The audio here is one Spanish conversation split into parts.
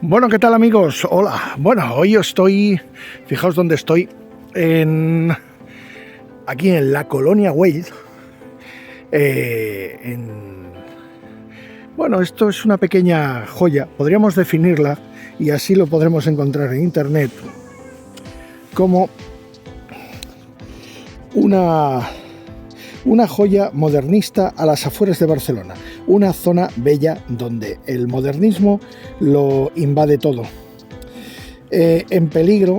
Bueno, ¿qué tal amigos? Hola. Bueno, hoy estoy, fijaos dónde estoy, aquí en la colonia Güell. Bueno, esto es una pequeña joya, podríamos definirla, y así lo podremos encontrar en internet, como una joya modernista a las afueras de Barcelona, una zona bella donde el modernismo lo invade todo. En peligro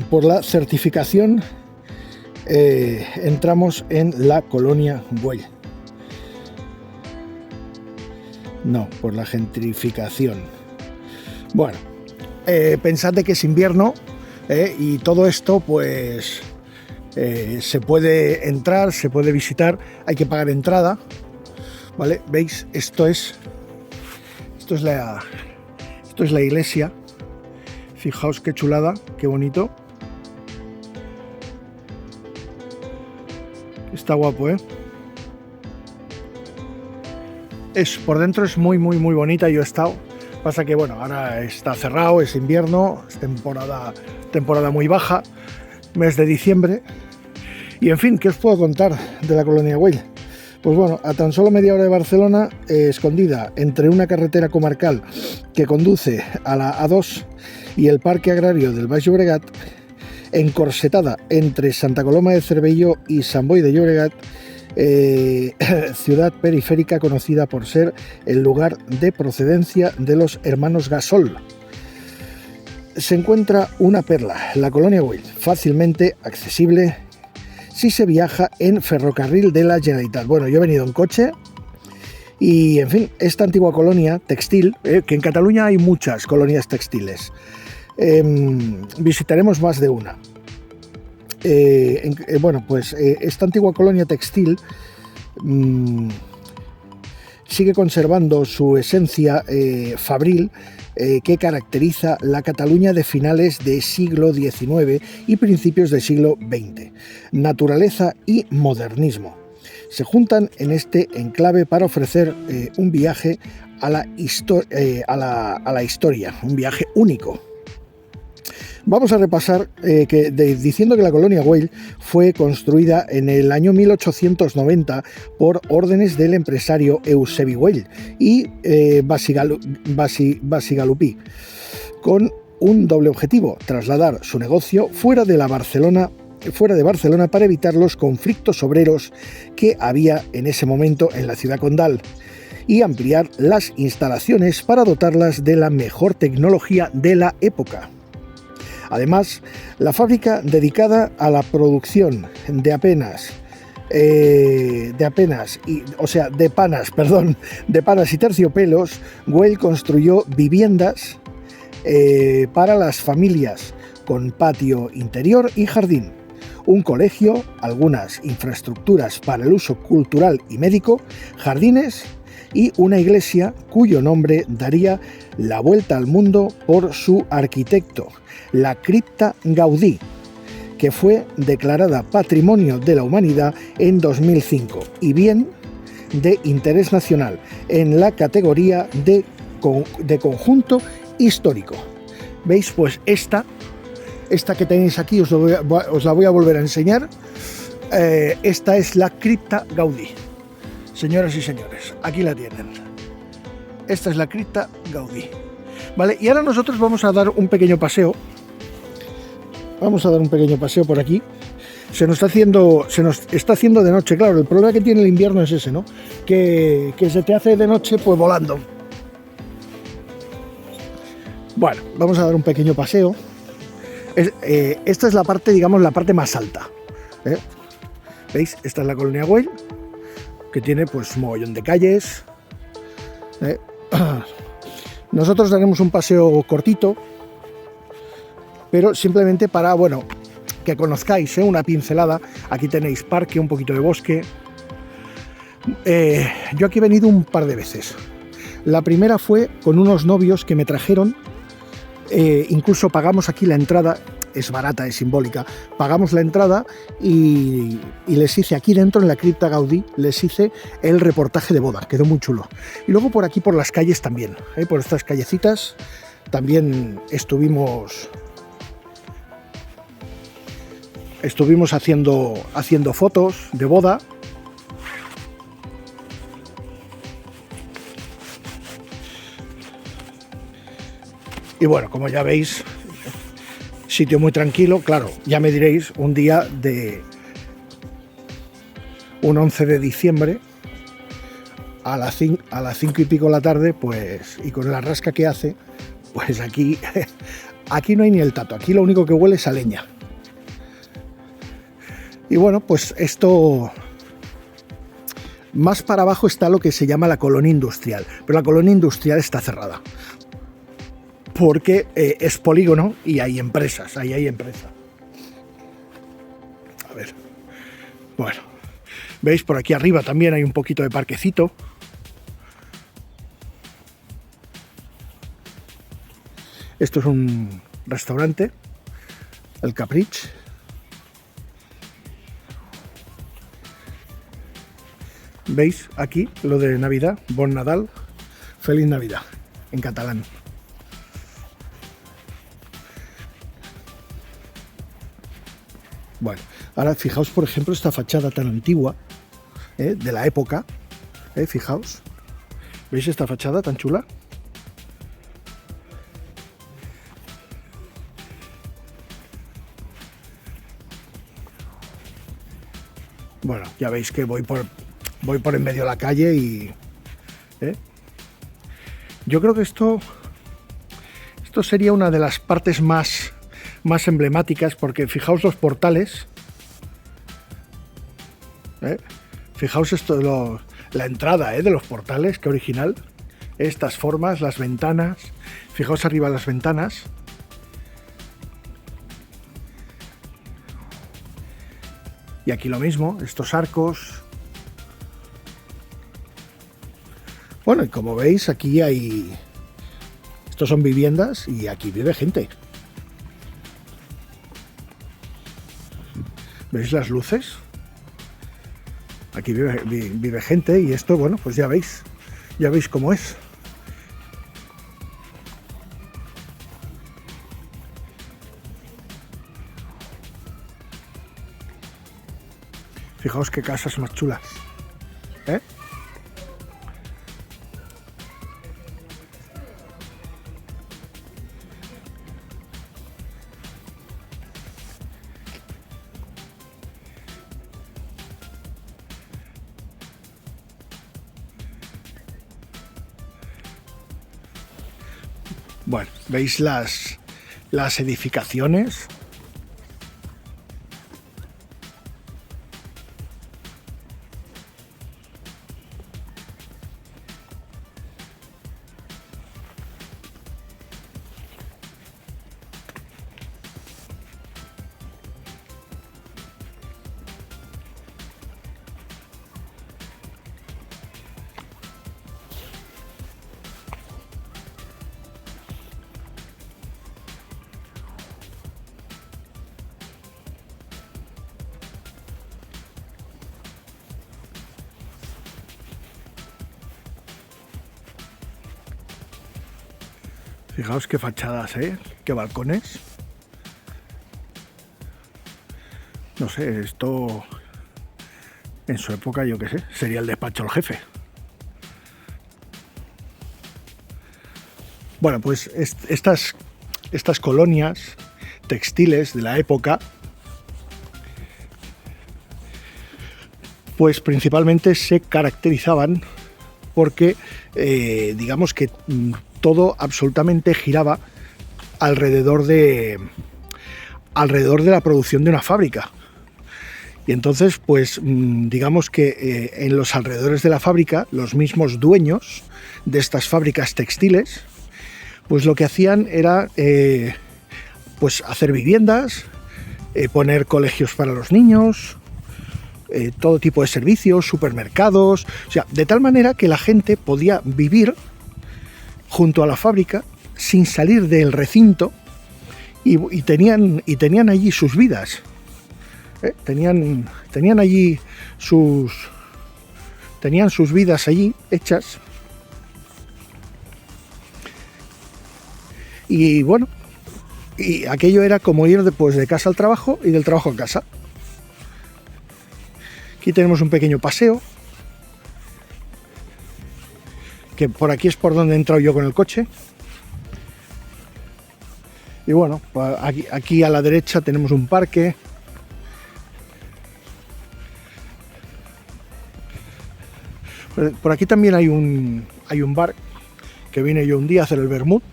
por la certificación, entramos en la colonia Güell. No, por la gentrificación. Bueno, pensad de que es invierno, y todo esto pues se puede entrar, se puede visitar, hay que pagar entrada, ¿vale? ¿Veis? Esto es la iglesia. Fijaos qué chulada, qué bonito. Está guapo, ¿eh? Por dentro es muy bonita, yo he estado. Pasa que, bueno, ahora está cerrado, es invierno, es temporada muy baja, mes de diciembre. Y en fin, ¿qué os puedo contar de la colonia Güell? Pues bueno, a tan solo media hora de Barcelona, escondida entre una carretera comarcal que conduce a la A2 y el Parque Agrario del Baix Llobregat, encorsetada entre Santa Coloma de Cervelló y Sant Boi de Llobregat, ciudad periférica conocida por ser el lugar de procedencia de los hermanos Gasol. Se encuentra una perla, la colonia Güell, fácilmente accesible si se viaja en ferrocarril de la Generalitat. Bueno, yo he venido en coche y, en fin, esta antigua colonia textil, que en Cataluña hay muchas colonias textiles, visitaremos más de una. Esta antigua colonia textil sigue conservando su esencia fabril, que caracteriza la Cataluña de finales del siglo XIX y principios del siglo XX. Naturaleza y modernismo se juntan en este enclave para ofrecer un viaje a la historia, un viaje único. Vamos a repasar diciendo que la colonia Güell fue construida en el año 1890 por órdenes del empresario Eusebi Güell y Basigalupi, con un doble objetivo: trasladar su negocio fuera de Barcelona para evitar los conflictos obreros que había en ese momento en la ciudad condal, y ampliar las instalaciones para dotarlas de la mejor tecnología de la época. Además, la fábrica dedicada a la producción de panas y terciopelos, Güell construyó viviendas para las familias con patio interior y jardín, un colegio, algunas infraestructuras para el uso cultural y médico, jardines y una iglesia cuyo nombre daría la vuelta al mundo por su arquitecto, la Cripta Gaudí, que fue declarada Patrimonio de la Humanidad en 2005 y bien de interés nacional en la categoría de conjunto histórico. ¿Veis? Pues esta que tenéis aquí os la voy a volver a enseñar. Esta es la Cripta Gaudí. Señoras y señores, aquí la tienen. Esta es la Cripta Gaudí. Vale, y ahora nosotros vamos a dar un pequeño paseo. Vamos a dar un pequeño paseo por aquí. Se nos está haciendo de noche. Claro, el problema que tiene el invierno es ese, ¿no? Que se te hace de noche pues volando. Bueno, vamos a dar un pequeño paseo. Esta es la parte, digamos, la parte más alta. ¿Veis? Esta es la colonia Güell, que tiene pues un mogollón de calles. Nosotros daremos un paseo cortito, pero simplemente para, bueno, que conozcáis, una pincelada. Aquí tenéis parque, un poquito de bosque. Yo aquí he venido un par de veces. La primera fue con unos novios que me trajeron. Incluso pagamos aquí la entrada. Es barata, es simbólica. Pagamos la entrada y les hice aquí dentro, en la Cripta Gaudí, les hice el reportaje de boda. Quedó muy chulo. Y luego por aquí, por las calles también, por estas callecitas, también estuvimos haciendo fotos de boda. Y bueno, como ya veis, sitio muy tranquilo. Claro, ya me diréis, un día de un 11 de diciembre a las 5 y pico de la tarde, pues, y con la rasca que hace, pues aquí no hay ni el tato. Aquí lo único que huele es a leña. Y bueno, pues esto, más para abajo está lo que se llama la colonia industrial, pero la colonia industrial está cerrada porque es polígono y hay empresas, ahí hay empresa. A ver, bueno, veis por aquí arriba también hay un poquito de parquecito. Esto es un restaurante, el Caprich. ¿Veis aquí lo de Navidad? Bon Nadal, Feliz Navidad, en catalán. Bueno, ahora fijaos, por ejemplo, esta fachada tan antigua, de la época, fijaos. ¿Veis esta fachada tan chula? Bueno, ya veis que voy por en medio de la calle y... Yo creo que esto sería una de las partes más emblemáticas, porque fijaos los portales. Fijaos esto, la entrada de los portales, qué original. Estas formas, las ventanas. Fijaos arriba las ventanas. Y aquí lo mismo, estos arcos. Bueno, y como veis, aquí hay... Estos son viviendas y aquí vive gente. ¿Veis las luces? Aquí vive gente y esto, bueno, pues ya veis cómo es. Fijaos qué casas más chulas, ¿eh? Bueno, veis las edificaciones. Fijaos qué fachadas, qué balcones. No sé, esto en su época, yo qué sé, sería el despacho del jefe. Bueno, pues estas colonias textiles de la época, pues principalmente se caracterizaban porque digamos que todo absolutamente giraba alrededor de la producción de una fábrica. Y entonces, pues digamos que en los alrededores de la fábrica, los mismos dueños de estas fábricas textiles, pues lo que hacían era pues hacer viviendas, poner colegios para los niños, todo tipo de servicios, supermercados, o sea, de tal manera que la gente podía vivir junto a la fábrica sin salir del recinto y tenían allí sus vidas. Tenían allí sus vidas allí hechas. Y bueno, y aquello era como ir después de casa al trabajo y del trabajo a casa. Aquí tenemos un pequeño paseo, que por aquí es por donde he entrado yo con el coche. Y bueno, aquí a la derecha tenemos un parque. Por aquí también hay un bar que vine yo un día a hacer el vermut.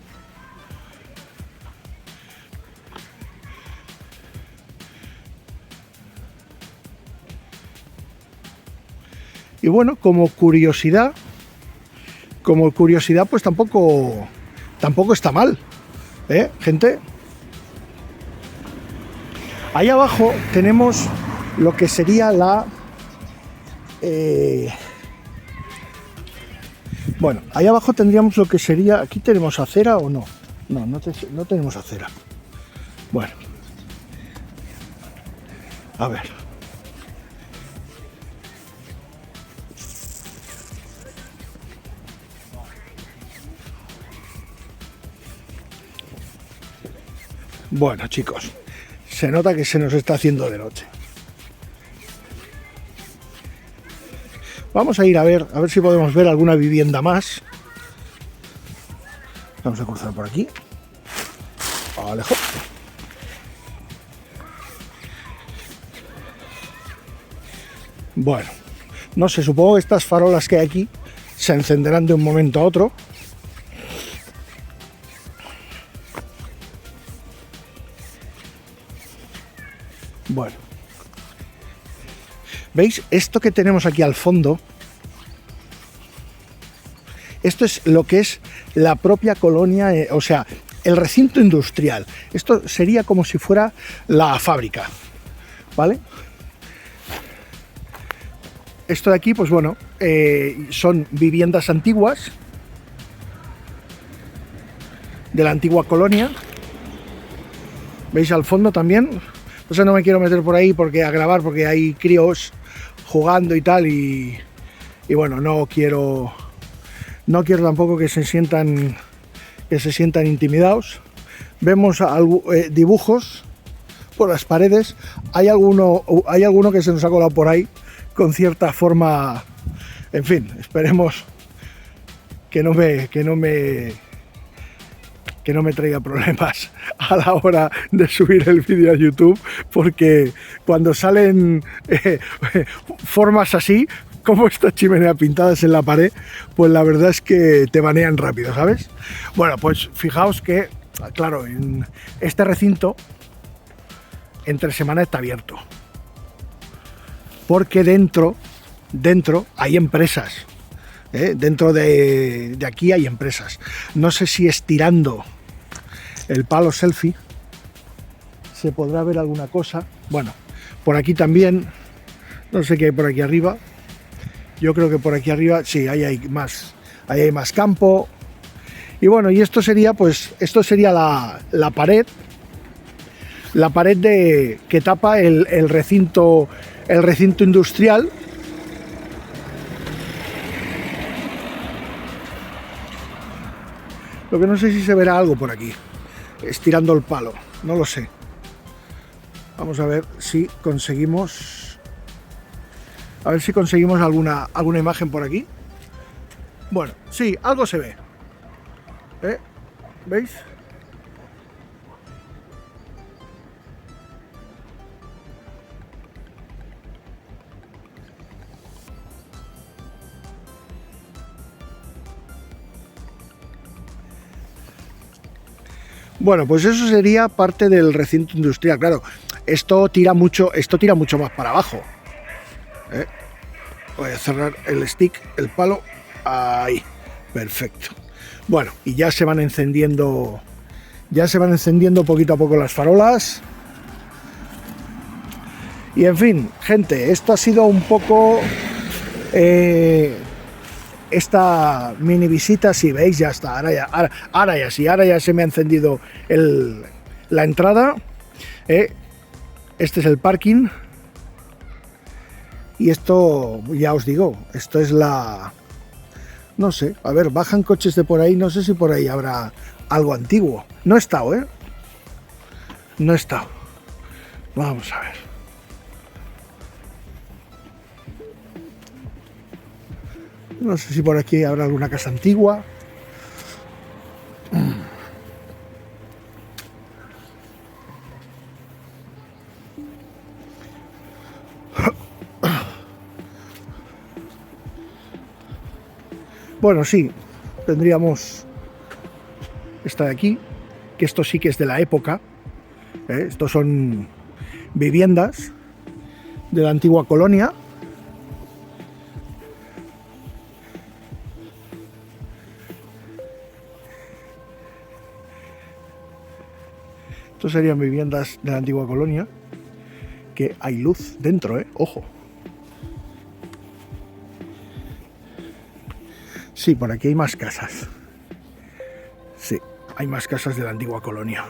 Y bueno, como curiosidad, pues tampoco está mal, gente. Ahí abajo tenemos lo que sería la... bueno, ahí abajo tendríamos lo que sería... ¿Aquí tenemos acera o no? No tenemos acera. Bueno. A ver. Bueno, chicos, se nota que se nos está haciendo de noche. Vamos a ir a ver si podemos ver alguna vivienda más. Vamos a cruzar por aquí. Alejo. Bueno, no sé, supongo que estas farolas que hay aquí se encenderán de un momento a otro. Bueno, ¿veis? Esto que tenemos aquí al fondo, esto es lo que es la propia colonia, o sea, el recinto industrial. Esto sería como si fuera la fábrica, ¿vale? Esto de aquí, pues bueno, son viviendas antiguas de la antigua colonia. ¿Veis al fondo también? O sea, no me quiero meter por ahí a grabar porque hay críos jugando y tal y bueno, no quiero tampoco que se sientan intimidados. Vemos dibujos por las paredes. Hay alguno que se nos ha colado por ahí con cierta forma. En fin, esperemos que no me traiga problemas a la hora de subir el vídeo a YouTube, porque cuando salen formas así, como esta chimenea pintadas en la pared, pues la verdad es que te banean rápido, ¿sabes? Bueno, pues fijaos que, claro, en este recinto entre semana está abierto, porque dentro hay empresas. Dentro de aquí hay empresas. No sé si estirando el palo selfie se podrá ver alguna cosa. Bueno, por aquí también, no sé qué hay por aquí arriba. Yo creo que por aquí arriba sí, ahí hay más campo. Y bueno, y esto sería la pared que tapa el recinto industrial. Lo que no sé si se verá algo por aquí, estirando el palo, no lo sé. Vamos a ver si conseguimos... alguna imagen por aquí. Bueno, sí, algo se ve. ¿Veis? Bueno, pues eso sería parte del recinto industrial. Claro, esto tira mucho más para abajo. Voy a cerrar el stick, el palo. Ahí, perfecto. Bueno, y ya se van encendiendo poquito a poco las farolas. Y en fin, gente, esto ha sido un poco esta mini visita. Si veis, ya está, ahora ya se me ha encendido la entrada. Este es el parking, y esto, ya os digo, esto es la No sé, a ver, bajan coches de por ahí, no sé si por ahí habrá algo antiguo. No he estado, ¿eh? No he estado. Vamos a ver. No sé si por aquí habrá alguna casa antigua. Bueno, sí, tendríamos esta de aquí, que esto sí que es de la época. Estos son viviendas de la antigua colonia. Estos serían viviendas de la antigua colonia, que hay luz dentro, ojo. Sí, por aquí hay más casas. Sí, hay más casas de la antigua colonia.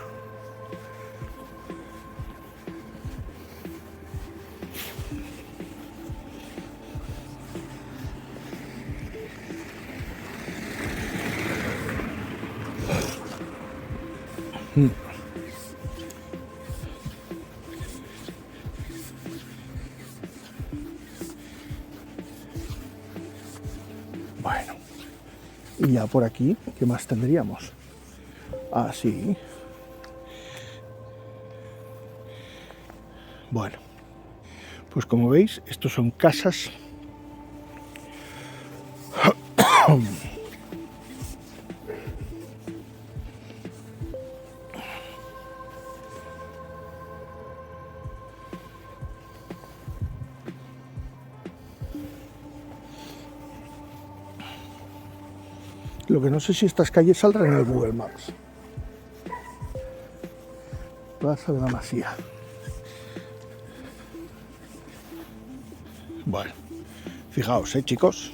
Bueno, y ya por aquí, ¿qué más tendríamos? Ah, sí. Bueno, pues como veis, estos son casas. Lo que no sé si estas calles saldrán en el Google Maps. Plaza de la Masía. Bueno, fijaos, chicos.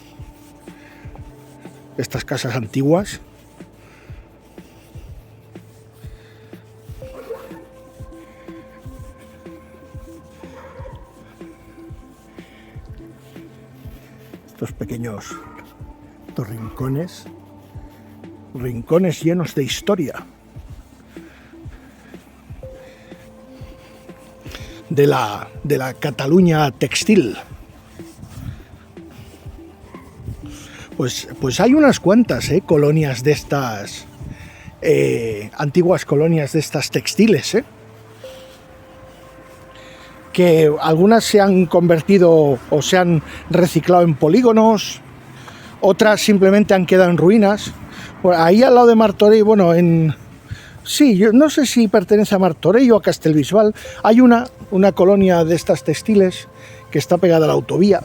Estas casas antiguas. Estos pequeños rincones. Rincones llenos de historia. De la Cataluña textil. Pues hay unas cuantas colonias de estas, antiguas colonias de estas textiles, que algunas se han convertido o se han reciclado en polígonos, otras simplemente han quedado en ruinas. Pues ahí al lado de Martorell, bueno, sí, yo no sé si pertenece a Martorell o a Castelbisbal, hay una colonia de estas textiles que está pegada a la autovía.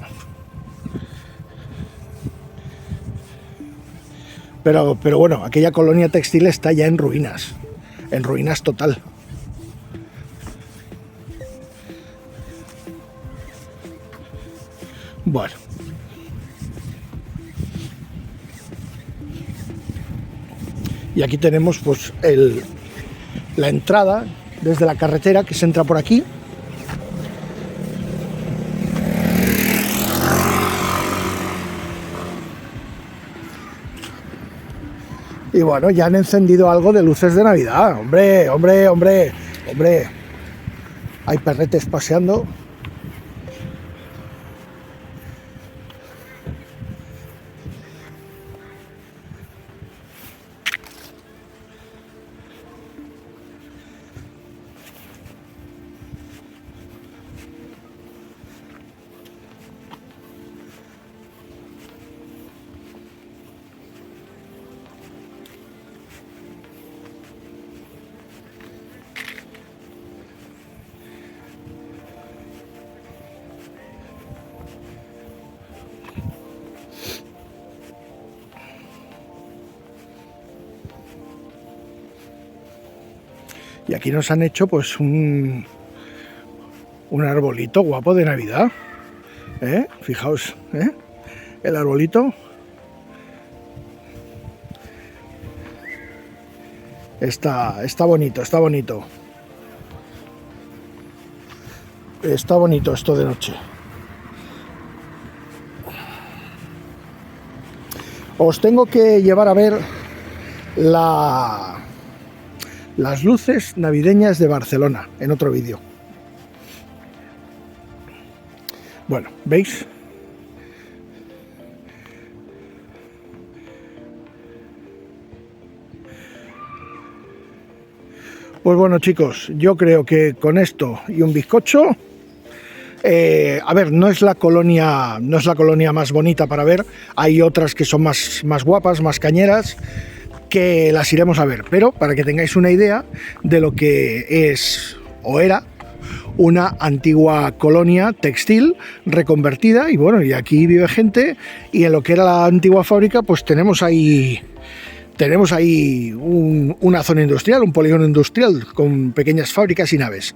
Pero bueno, aquella colonia textil está ya en ruinas total. Bueno. Y aquí tenemos pues la entrada desde la carretera, que se entra por aquí. Y bueno, ya han encendido algo de luces de Navidad. Hombre. Hay perretes paseando. Y aquí nos han hecho pues un arbolito guapo de Navidad. Fijaos, el arbolito. Está bonito. Está bonito esto de noche. Os tengo que llevar a ver las luces navideñas de Barcelona en otro vídeo. Bueno, ¿veis? Pues bueno, chicos, yo creo que con esto y un bizcocho, a ver, no es la colonia más bonita para ver, hay otras que son más guapas, más cañeras, que las iremos a ver, pero para que tengáis una idea de lo que es o era una antigua colonia textil reconvertida, y bueno, y aquí vive gente, y en lo que era la antigua fábrica, pues tenemos ahí una zona industrial, un polígono industrial con pequeñas fábricas y naves.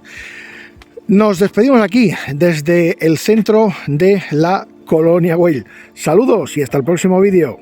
Nos despedimos aquí desde el centro de la colonia Güell. Saludos y hasta el próximo vídeo.